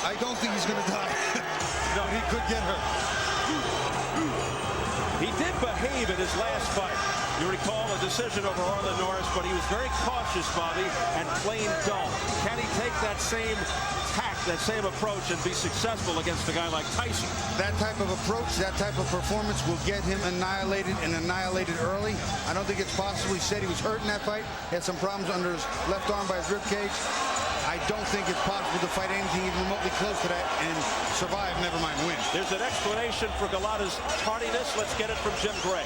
I don't think he's going to die. No, he could get hurt. He did behave in his last fight. You recall a decision over Arlen Norris, but he was very cautious, Bobby, and plain dull. Can he take that same tact, that same approach, and be successful against a guy like Tyson? That type of approach, that type of performance will get him annihilated and annihilated early. I don't think it's possible. He said he was hurt in that fight. He had some problems under his left arm by his rib cage. I don't think it's possible to fight anything even remotely close to that and survive, never mind win. There's an explanation for Gołota's tardiness. Let's get it from Jim Gray.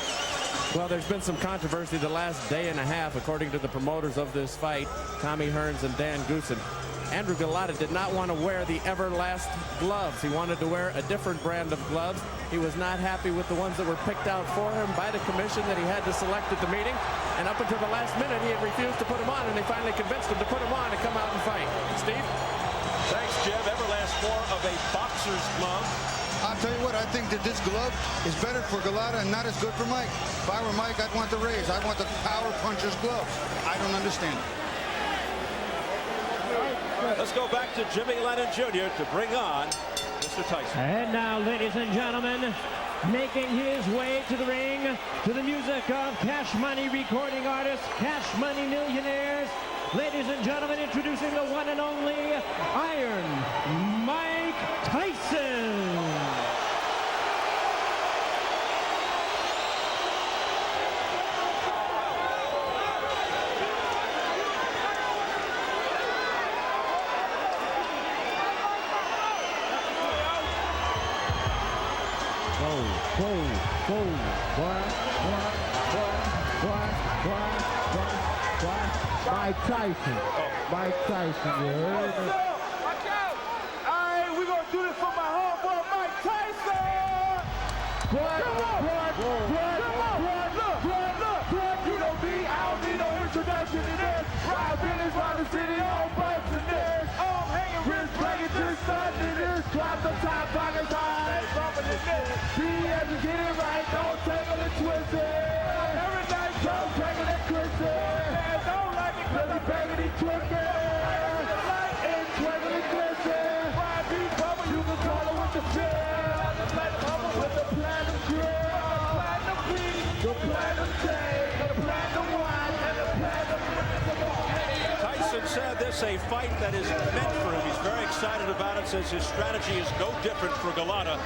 Well, there's been some controversy the last day and a half, according to the promoters of this fight, Tommy Hearns and Dan Goossen. Andrew Gołota did not want to wear the Everlast gloves. He wanted to wear a different brand of gloves. He was not happy with the ones that were picked out for him by the commission that he had to select at the meeting. And up until the last minute, he had refused to put them on, and they finally convinced him to put them on and come out and fight. Steve? Thanks, Jim. Everlast more of a boxer's glove. I'll tell you what, I think that this glove is better for Gołota and not as good for Mike. If I were Mike, I'd want the Rays. I'd want the power puncher's glove. I don't understand it. Let's go back to Jimmy Lennon Jr. to bring on Mr. Tyson. And now, ladies and gentlemen, making his way to the ring to the music of Cash Money recording artists, Cash Money Millionaires. Ladies and gentlemen, introducing the one and only Iron Mike Tyson. Mike Tyson. Mike Tyson, you heard it? Watch out! Alright, we're gonna do this for my homeboy Mike Tyson! Look! You know me, I don't need no introduction to this. Ride business round the city, all butts in this. I'm hanging wrist, breaking this, starting this. Drop the top, pockets high, bumping in this. Be as you get it right, don't take it and twist it. Every night, don't take it and twist it. Don't like it, cause I'm begging and twisted. And twinkle and glisten. Why be bubble, you can call it with the fill. With the platinum grill, the platinum beat, the platinum tape, the platinum wine, and the platinum. Tyson said this a fight that is meant for him. He's very excited about it, says his strategy is no different for Gołota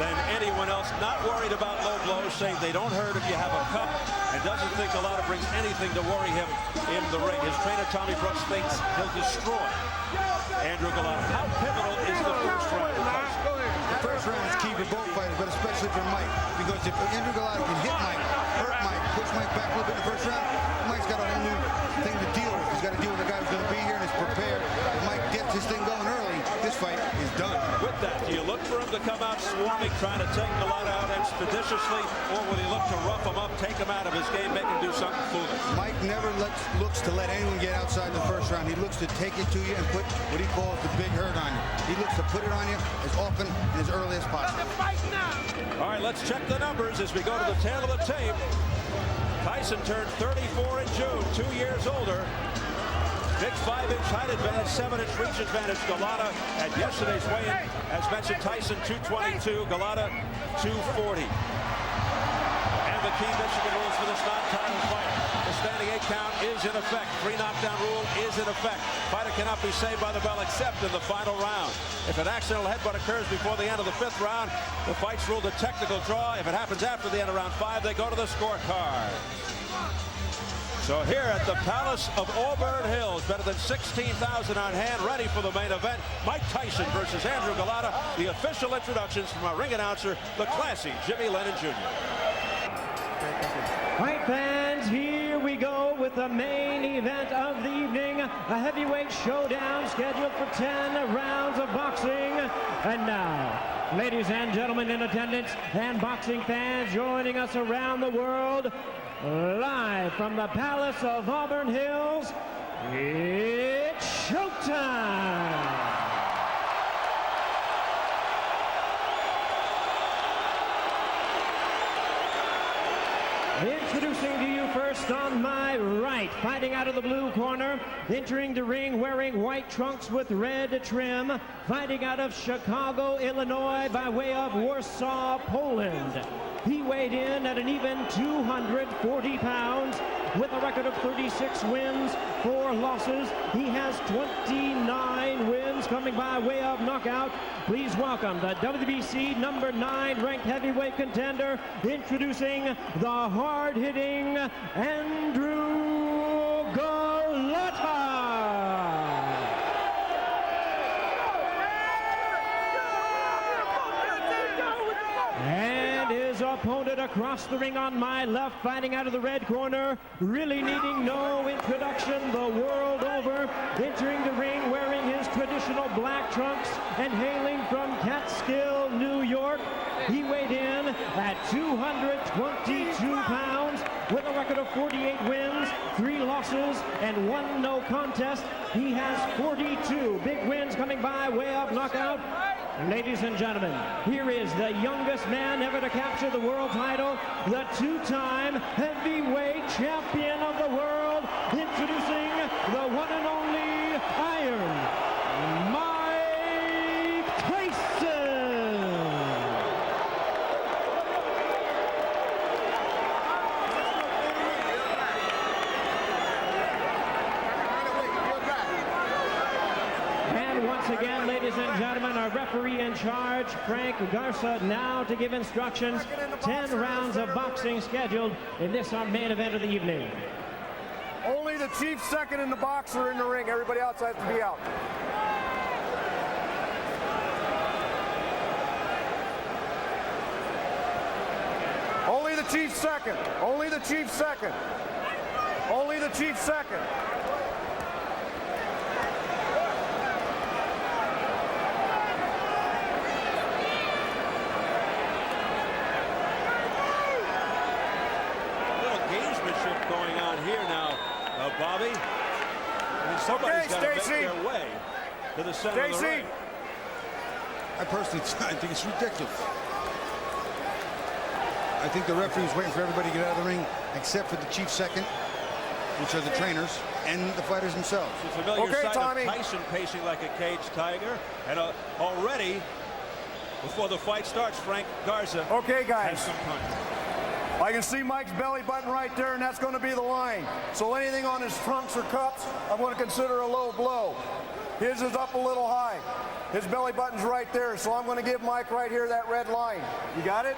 than anyone else. Not worried about low blows, saying they don't hurt if you have a cup, and doesn't think Gołota brings anything to worry him in the ring. His trainer, Tommy Brooks, thinks he'll destroy Andrew Gołota. How pivotal is the first round? The first round is key for both fighters, but especially for Mike, because if Andrew Gołota can hit Mike, hurt Mike, push Mike back a little bit in the first round, Mike's got a whole new thing to deal with. He's got to deal with a guy who's going to be here and is prepared. If Mike gets his thing going early, this fight is done. With that, do you look for him to come out swarming, trying to take Gołota out expeditiously, or will he look to rough him up, take him out of his game, make him do something foolish? Mike never looks to let anyone get outside the first round. He looks to take it to you and put what he calls the big hurt on you. He looks to put it on you as often and as early as possible. All right, let's check the numbers as we go to the tail of the tape. Tyson turned 34 in June, 2 years older. Big 5-inch height advantage, 7-inch reach advantage. Gołota at yesterday's weigh-in, as mentioned, Tyson 222, Gołota 240. And the key Michigan rules for this non-title fight. The standing 8 count is in effect. 3 knockdown rule is in effect. Fighter cannot be saved by the bell except in the final round. If an accidental headbutt occurs before the end of the 5th round, the fight's ruled a technical draw. If it happens after the end of round 5, they go to the scorecard. So here at the Palace of Auburn Hills, better than 16,000 on hand, ready for the main event. Mike Tyson versus Andrew Gołota. The official introductions from our ring announcer, the classy Jimmy Lennon Jr. Fight fans, here we go with the main event of the evening. A heavyweight showdown scheduled for 10 rounds of boxing. And now, ladies and gentlemen in attendance and boxing fans joining us around the world, live from the Palace of Auburn Hills, it's showtime! Introducing to you first on my right, fighting out of the blue corner, entering the ring wearing white trunks with red trim, fighting out of Chicago, Illinois, by way of Warsaw, Poland. He weighed in at an even 240 pounds with a record of 36 wins, 4 losses. He has 29 wins coming by way of knockout. Please welcome the WBC number 9 ranked heavyweight contender, introducing the hard-hitting Andrew Gołota. And his opponent across the ring on my left, fighting out of the red corner, really needing no introduction the world over, entering the ring wearing his traditional black trunks and hailing from Catskill, New York. He weighed in at 222 pounds with a record of 48 wins, 3 losses, and 1 no contest. He has 42 big wins coming by way of knockout. Ladies and gentlemen, here is the youngest man ever to capture the world title, the 2-time heavyweight champion of the world, introducing the one and only Iron Mike Tyson. And once again, ladies and gentlemen, our referee in charge, Frank Garza, now to give instructions. 10 rounds of boxing scheduled in this, our main event of the evening. Only the chief second and the boxer are in the ring. Everybody else has to be out. Only the chief second. Only the chief second. Only the chief second. Going on here now, Bobby. And somebody's got to make their way to the center of the ring. I personally think it's ridiculous. I think the referee's waiting for everybody to get out of the ring, except for the chief second, which are the trainers, and the fighters themselves. It's a familiar sight of Tyson pacing like a caged tiger. And already, before the fight starts, Frank Garza has some punch. I can see Mike's belly button right there, and that's going to be the line. So anything on his trunks or cups, I'm going to consider a low blow. His is up a little high. His belly button's right there, so I'm going to give Mike right here that red line. You got it?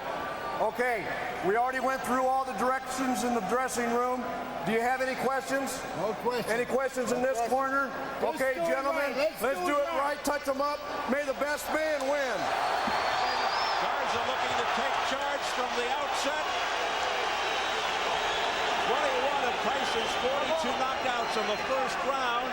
Okay. We already went through all the directions in the dressing room. Do you have any questions? No questions. Any questions in this corner? Okay, gentlemen, let's do it right. Touch them up. May the best man win. Garza looking to take charge from the outset. 21 of Tyson's 42 knockouts in the first round.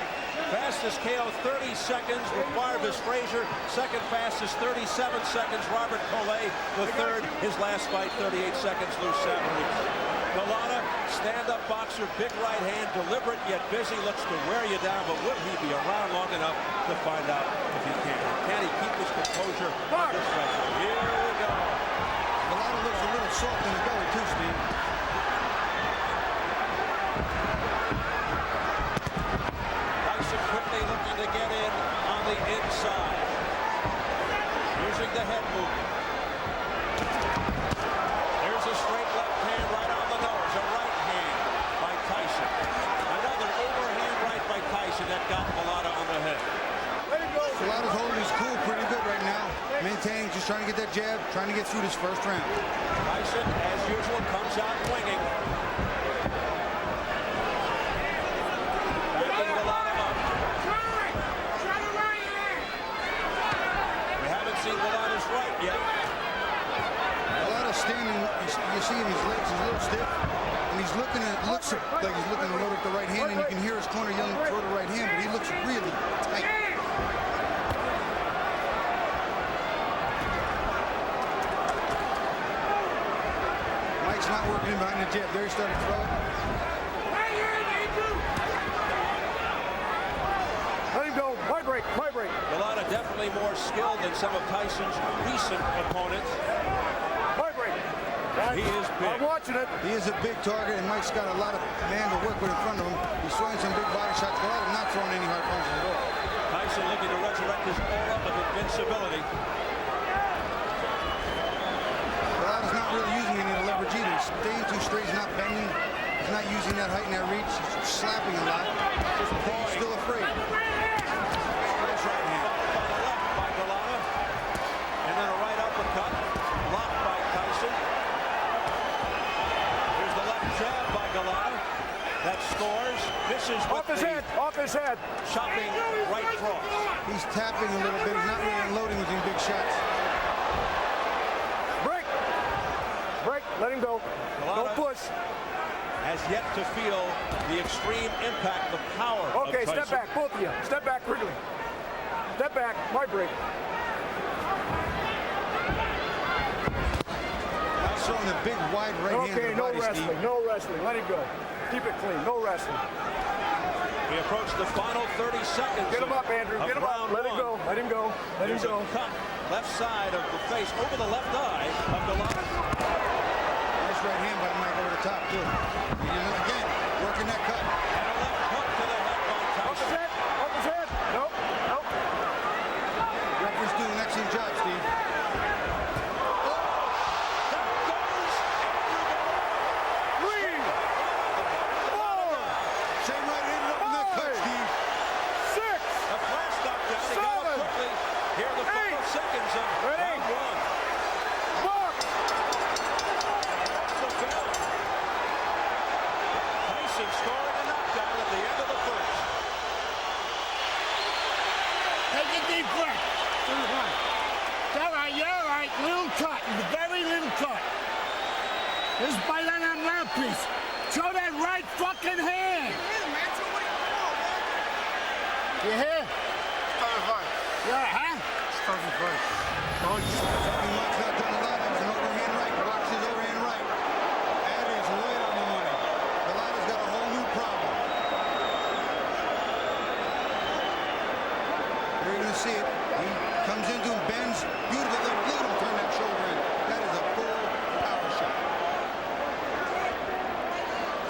Fastest KO 30 seconds with Marvis Frazier. Second fastest 37 seconds Robert Collet. The third, his last fight, 38 seconds, Lou Savarese. Gołota, stand-up boxer, big right hand, deliberate yet busy, looks to wear you down, but will he be around long enough to find out if he can? Can he keep his composure on this record? Here we go. Gołota looks a little soft in the belly too, Steve. Quickly looking to get in on the inside. Using the head movement. There's a straight left hand right on the nose. A right hand by Tyson. Another overhand right by Tyson that got Gołota on the head. Gołota's holding his cool pretty good right now. Maintaining, just trying to get that jab, trying to get through this first round. Tyson, as usual, comes out winging. Backing Gołota up. See Gołota's right yet. Gołota standing, you see him, his legs is a little stiff, and he's looking at, looks like he's looking to load up the right hand, and you can hear his corner yelling throw the right hand, but he looks really tight. Mike's not working in behind the jab. There he started to throw it. Let him go. Vibrate. Gołota definitely more skilled than some of Tyson's recent opponents. He is big. I'm watching it. He is a big target, and Mike's got a lot of man to work with in front of him. He's throwing some big body shots. Gołota not throwing any hard punches at all. Tyson Tyson looking to resurrect his aura of invincibility. Golot's not really using any of the leverage either. He's staying too straight. He's not bending. He's not using that height and that reach. He's slapping a lot. He's still afraid. Nice right hand. By the left by Gołota. And then a right uppercut. Blocked by Tyson. Here's the left jab by Gołota. That scores. Misses with Off his head. chopping right cross. He's tapping a little bit. He's not really unloading with these big shots. Break, let him go. Gołota Don't push. has yet to feel the extreme impact, the power of Okay, Tyson. step back, both of you. Step back quickly. Step back, my break. He's throwing a big, wide right hand to Okay, the no body, wrestling, Steve. no wrestling. Let him go. Keep it clean, no wrestling. We approach the final 30 seconds. Get him up, Andrew. of Get him up. round Let him one. go. Let him go. Let him There's go. a cut left side of the face over the left eye of Gołota. Nice right hand by Mike over the top, too. Again, working that cut. And a left hook to the head by Up his Tyson. head. Up his head. Nope. Nope. Referee's doing an excellent job, Steve. Three. Four. Same right hand up in that cut, Steve. Six. A flash knockdown. He got up Seven. quickly. Here are the final Eight. seconds of Ready. round one. Box. That's the bell. Tyson scoring a knockdown at the end of the first. Take a deep breath. It's all right, you're all right. Little cut, very little cut. Just bite on that mouthpiece. Show that right fucking hand. You hear? Yeah, huh? Mike's not done a lot. That was an overhand right. Watch his overhand right. That is right on the money. Gołot's got a whole new problem. You're going to see it. He comes into him, bends. Beautiful. Look at him turn that shoulder in. That is a full power shot.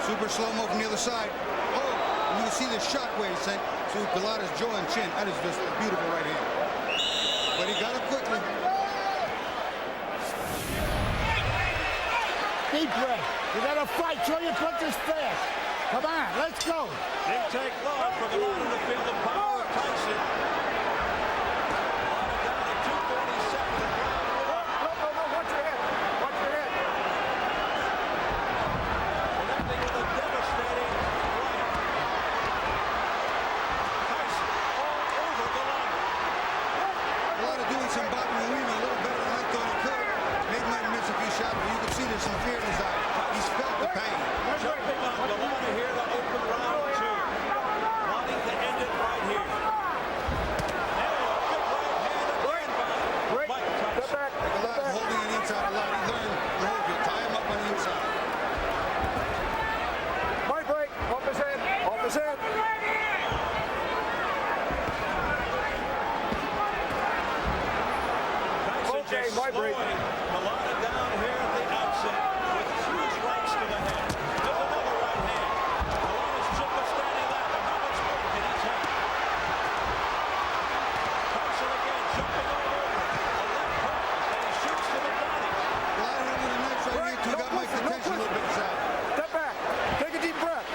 Super slow-mo from the other side. Oh, and you can see the shockwave sent to Gołot's jaw and chin. That is just a beautiful right hand. But he got it quickly. Deep breath. You gotta fight. Show your punches fast. Come on, let's go. Big take long for Gołota to feel the power of Tyson. Gołota down at 247 in round one. No, watch your head. Watch your head. Connecting with a devastating right. Tyson all over Gołota. Gołota doing some bobbing and weaving a little better than I thought he could. Maybe might miss a few shots, but you can see there's some fear in his eye. He's felt the pain. Jumping on Gołota here to open round two. Wanting to end it right here. And a big right hand again by Break. Mike Step Tyson. back. Gołota holding on the inside a lot. He learned to hold you. Tie him up on the inside. My break. Off his head. Off his head. Tyson Okay, just my slowing break. Gołota down here at the outset with huge rights to the head. There's another right hand. Golota's chin withstanding that, but how much more can he take? Tyson again jumping all over. A left hook, and he shoots to the body. Gołota hit him with a nice right hand, too. Got Mike's attention a little bit inside. Step back. Take a deep breath.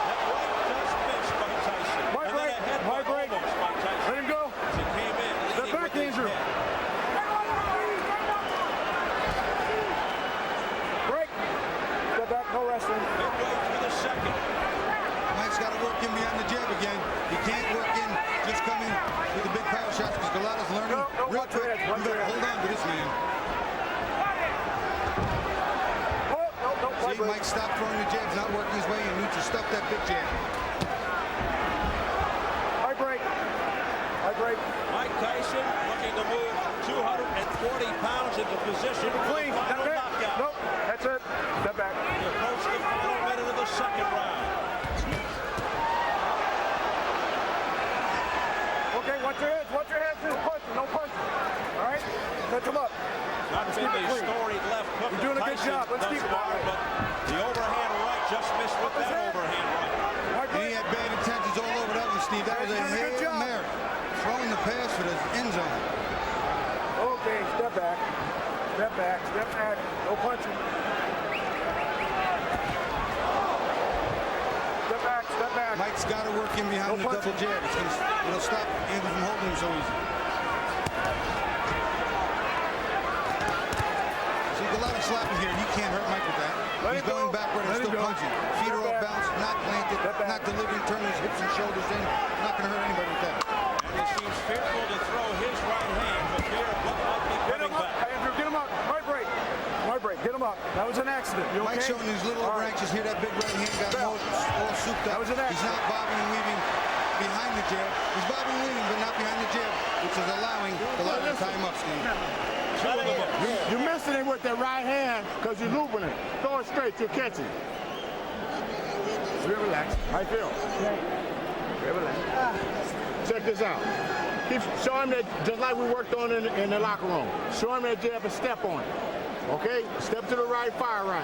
That right just missed by Tyson. My And break. then a headbutt My break. almost by Tyson. Let him go. As he came in, Step leading back, with his Andrew. head. Break. Step back. No wrestling. Midway through the second. Mike's got to work in behind the jab again. He can't work in just coming with the big power shots because Gołot's learning No, real watch your quick. head, You watch got your to head. hold on to this man. Oh, no, my See, break. Mike stopped throwing the jabs, not working his way, and needs to stuff that big jab. My break. My break. Mike Tyson looking to move 240 pounds into position for the Clean. final That's it. knockout. Nope. That's it. Step back. We approach the final minute of the second round. Okay, watch your heads. Watch your heads. Just punching. No punching. All right? Touch him up. Not Let's been keep it the clean. storied left hook You're doing a of good Tyson job. Let's thus keep it far, that way. but the overhand right just missed with Up his that head. overhand right. My And he break. had bad intentions all over. That Steve. That was a Hail Mary. Throwing the pass for the end zone. Okay, step back. Step back. Step back. No punching. Step back. Step back. Mike's got to work in behind the double jab. It'll stop Andrew from holding him so easy. See, Gołota slapping here. He can't hurt Mike with that. He's going backward and still punching. Feet are off balance, not planted, not delivering, turning his hips and shoulders in. Not going to hurt anybody with that. And he seems fearful to throw his right hand, but fear of what might be coming back. Andrew, get him up. Right break. Right break. Get him up. That was an accident. You okay? Mike's showing his little branches here. That big right hand got him all souped up. He's not bobbing and weaving behind the jab. He's bobbing and weaving, but not behind the jab, which is allowing Gołota to tie him up, Steve. You're missing it with that right hand because you're looping it. Throw it straight. You're catching. Real relax. How you feel? Real relax. Check this out. Show him that just like we worked on in the locker room. Show him that jab and step on it. Okay? Step to the right, fire right.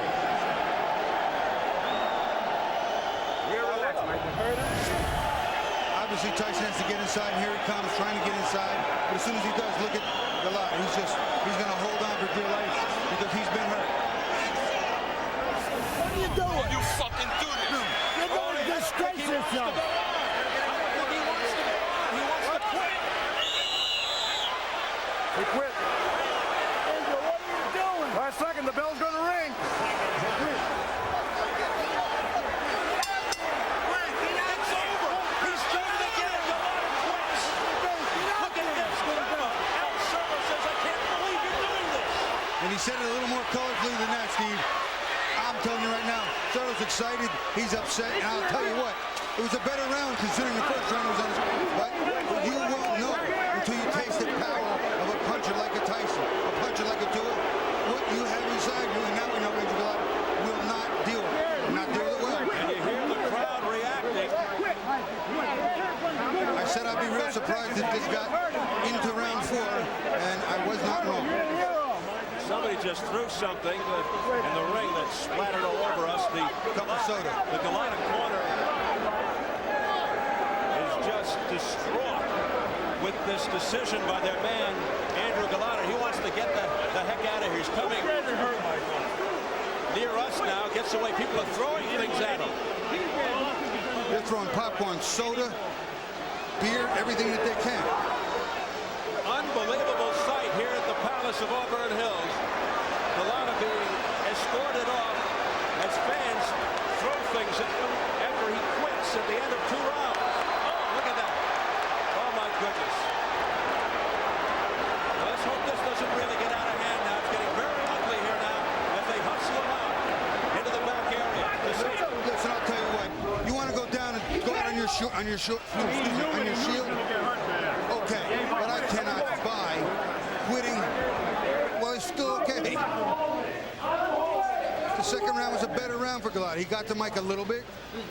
Real relax, Mike. Obviously, Tyson has to get inside, and here he comes, trying to get inside. But as soon as he does, look at Gołota. He's going to hold on for dear life because he's been hurt. What are you doing? You fucking do this. You're going to disgrace yourself. He quit. Andrew, what are you doing? Last second, the bell's going to ring. And he said it a little more colorfully than that, Steve. I'm telling you right now, Soto's excited, he's upset, and I'll tell you what, it was a better round considering the first round was on his. But you won't know until you taste the power of a puncher like a Tyson, a puncher like a Tua. What you have inside you, and now we know Andrew Gołota will not deal with it. Will not deal with it well. And you hear the crowd reacting. I said I'd be real surprised if this got into round 4, and I was not wrong. Somebody just threw something in the ring that splattered all over us. The Gołota corner is just distraught with this decision by their man, Andrew Gołota. He wants to get the heck out of here. He's coming near us now, gets away. People are throwing things at him. They're throwing popcorn, soda, beer, everything that they can. Unbelievable sight here at the Palace of Auburn Hills. Gołota being escorted off as fans throw things at him after he quits at the end of 2 rounds. Oh, look at that. Oh, my goodness. Well, let's hope this doesn't really get out of hand now. It's getting very ugly here now as they hustle him out into the back area. Listen, I'll tell you what. You want to go down and go out on your shield? Okay, but I cannot buy quitting. Well, it's still okay. The second round was a better round for Gołota. He got to Mike a little bit,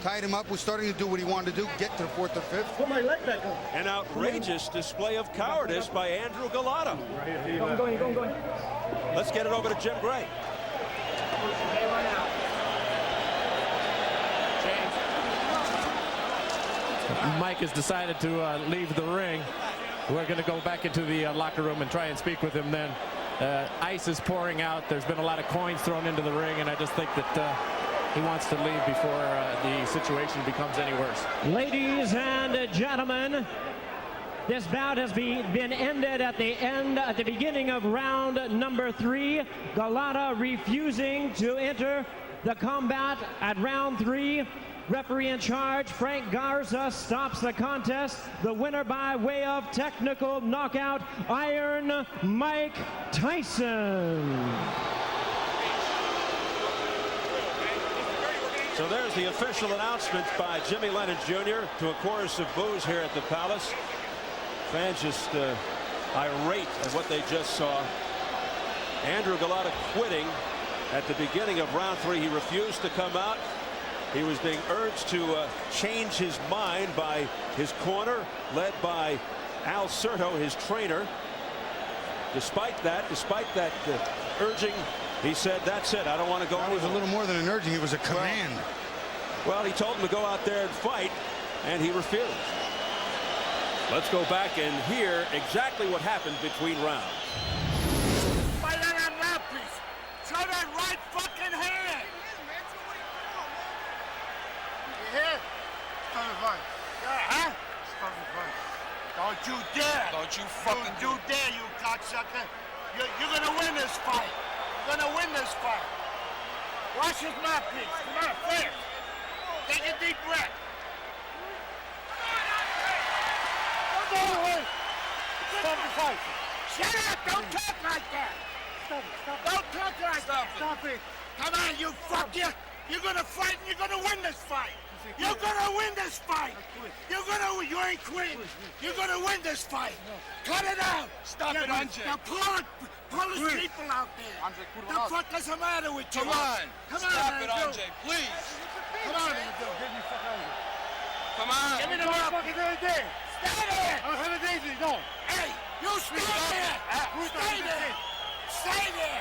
tied him up, was starting to do what he wanted to do, get to the 4th or 5th. Put my leg back up. An outrageous display of cowardice by Andrew Gołota. Going. Let's get it over to Jim Gray. Mike has decided to leave the ring. We're going to go back into the locker room and try and speak with him then. Ice is pouring out. There's been a lot of coins thrown into the ring, and I just think that he wants to leave before the situation becomes any worse. Ladies and gentlemen, this bout has been ended at the beginning of round number 3. Gołota refusing to enter the combat at round 3. Referee in charge, Frank Garza, stops the contest. The winner by way of technical knockout, Iron Mike Tyson. So there's the official announcement by Jimmy Lennon Jr. to a chorus of boos here at the Palace. Fans just irate at what they just saw. Andrew Gołota quitting at the beginning of round 3. He refused to come out. He was being urged to change his mind by his corner, led by Al Certo, his trainer. Despite that urging, he said, "That's it. I don't want to go." That was a little more than an urging. It was a command. Well, he told him to go out there and fight, and he refused. Let's go back and hear exactly what happened between rounds. Fight on that mouthpiece. Show that right fucking hand. You hear? Start the fight. Yeah, huh? Start the fight. Don't you dare. Don't you fucking do dare, you cocksucker. You're gonna win this fight. You're gonna win this fight. Watch his mouthpiece. Come on, fast. Take a deep breath. Stop the fight. Shut up! Don't talk like that! Stop it! Don't talk like that! Stop it! Come on, you fuck you! You're gonna fight and you're gonna win this fight! You're gonna win this fight! You ain't quitting! You're gonna win this fight! Cut it out! Stop it, Andrzej! Now pull his people out there! Andrzej, The fuck is the matter with you? Come on! Come on, Stop it, Andrew. Andrzej, please! Come on, Andrew! Come on! Give me the motherfucking there! Stay there! I'll have it easy, no. Hey, you stay there! Stay there! Stay there!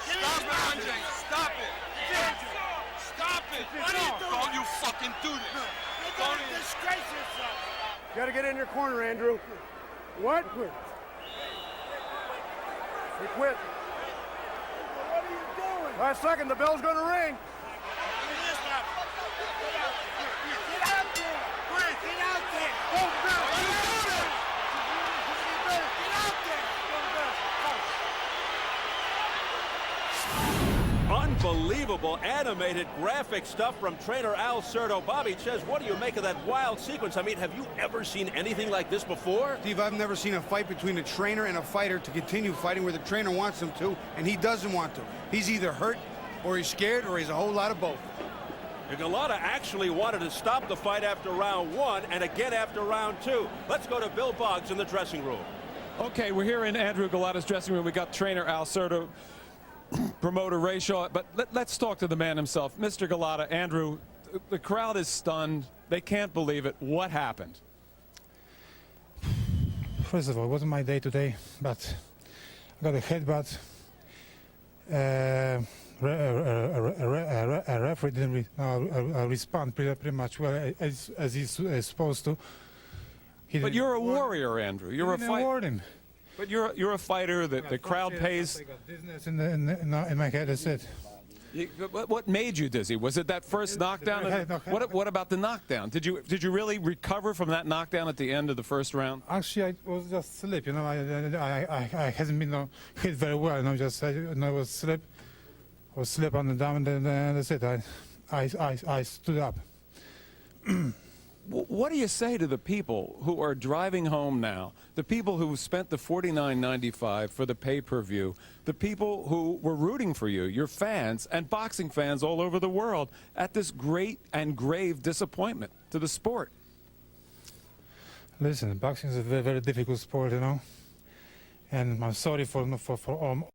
Give me Stop his it, mouth. Andrzej! Stop it! Stop it! What are you doing? Don't you fucking do this! You're gonna disgrace yourself! You gotta get in your corner, Andrew. What? He quit. What are you doing? Last second, the bell's gonna ring. Get out there! Quick, get out there! Oh, no. Get out there! Unbelievable animated graphic stuff from trainer Al Certo. Bobby Ches, what do you make of that wild sequence? I mean, have you ever seen anything like this before? Steve, I've never seen a fight between a trainer and a fighter to continue fighting where the trainer wants him to, and he doesn't want to. He's either hurt, or he's scared, or he's a whole lot of both. Gołota actually wanted to stop the fight after round 1 and again after round 2. Let's go to Bill Boggs in the dressing room. Okay, we're here in Andrew Gołota's dressing room. We got trainer Al Certo, promoter Ray Shaw, but let's talk to the man himself. Mr. Gołota, Andrew, the crowd is stunned. They can't believe it. What happened? First of all, it wasn't my day today, but I got a headbutt. A referee didn't respond pretty much well as he's supposed to. But you're a warrior, Andrew. You're a fighter. But you're a fighter that the crowd pays. I got dizziness in my head. That's it. What made you dizzy? Was it that first knockdown? What about the knockdown? Did you really recover from that knockdown at the end of the first round? Actually, I was just sleep. You know, I hasn't been hit very well. You know, just I was sleep on the down, and then that's it. I stood up. What do you say to the people who are driving home now, the people who spent the $49.95 for the pay-per-view, the people who were rooting for you, your fans and boxing fans all over the world, at this great and grave disappointment to the sport? Listen, boxing is a very, very difficult sport, you know, and I'm sorry for all